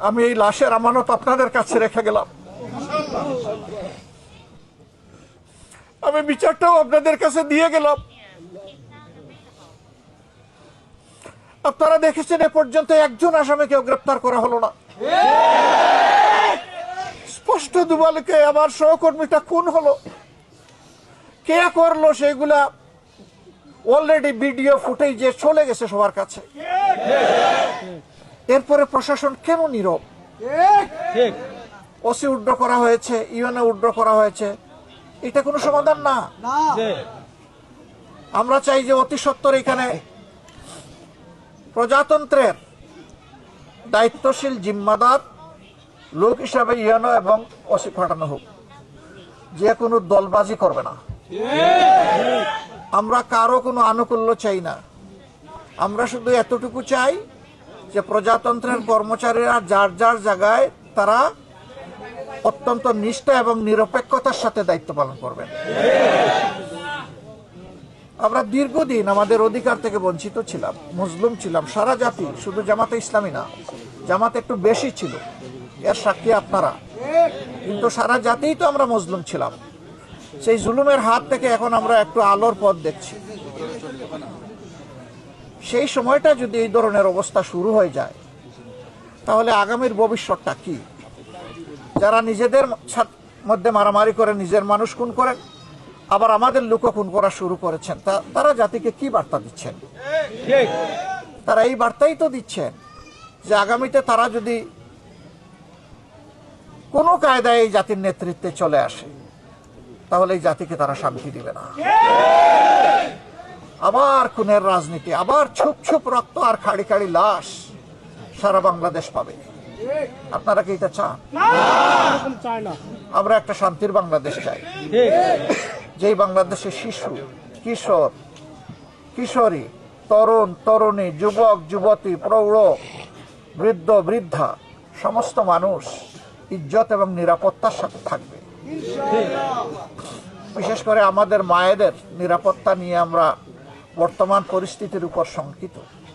আমি এই লাশের আমানত আপনাদের কাছে রেখে গেলাম। আমি বিচারটাও আপনাদের কাছে দিয়ে গেলাম। আপনারা দেখেছেন এ পর্যন্ত একজন আসামিকেও গ্রেপ্তার করা হলো না। স্পষ্ট দুবালকে আমার সহকর্মীটা খুন হলো, কে করলো সেগুলা অলরেডি ভিডিও ফুটেজে চলে গেছে সবার কাছে। এরপরে প্রশাসন কেন নীরব? ওসি উড্র করা হয়েছে, ইউএনএ উড্র করা হয়েছে, এটা কোনো সমাধান না। আমরা চাই যে অতি সত্বর এখানে প্রজাতন্ত্রের দায়িত্বশীল জিম্মাদার লোক হিসাবে ইউএনও এবং ওসি পাঠানো হোক, যে কোনো দলবাজি করবে না। আমরা কারো কোনো আনুকূল্য চাই না। আমরা শুধু এতটুকু চাই যে প্রজাতন্ত্রের কর্মচারীরা যার যার জায়গায় তারা অত্যন্ত নিষ্ঠা এবং নিরপেক্ষতার সাথে দায়িত্ব পালন করবেন। আমরা দীর্ঘদিন আমাদের অধিকার থেকে বঞ্চিত ছিলাম, মজলুম ছিলাম, সারা জাতি, শুধু জামাতে ইসলামী না, জামাত একটু বেশি ছিল, এর সাক্ষী আপনারা, কিন্তু সারা জাতিই তো আমরা মজলুম ছিলাম। সেই জুলুমের হাত থেকে এখন আমরা একটু আলোর পথ দেখছি। সেই সময়টা যদি এই ধরনের অবস্থা শুরু হয়ে যায়, তাহলে আগামীর ভবিষ্যৎটা কি? যারা নিজেদের মধ্যে মারামারি করে নিজের মানুষ খুন করেন, আবার আমাদের লোকও খুন করা শুরু করেছেন, তারা জাতিকে কি বার্তা দিচ্ছেন? তারা এই বার্তাই তো দিচ্ছেন যে আগামীতে তারা যদি কোনো কায়দায় এই জাতির নেতৃত্বে চলে আসে, তাহলে এই জাতিকে তারা শান্তি দিবে না। আবার খুনের রাজনীতি, আবার ছুপ ছুপ রক্ত আর খাড়ি খাড়ি লাশ সারা বাংলাদেশ পাবে। আপনারা কি এটা চান? আমরা একটা শান্তির বাংলাদেশ চাই, যেই বাংলাদেশে শিশু, কিশোর, কিশোরী, তরুণ, তরুণী, যুবক, যুবতী, প্রৌঢ়, বৃদ্ধ, বৃদ্ধা, সমস্ত মানুষ ইজ্জত এবং নিরাপত্তার সাথে থাকবে। বিশেষ করে আমাদের মায়েদের নিরাপত্তা নিয়ে আমরা বর্তমান পরিস্থিতির উপর শঙ্কিত।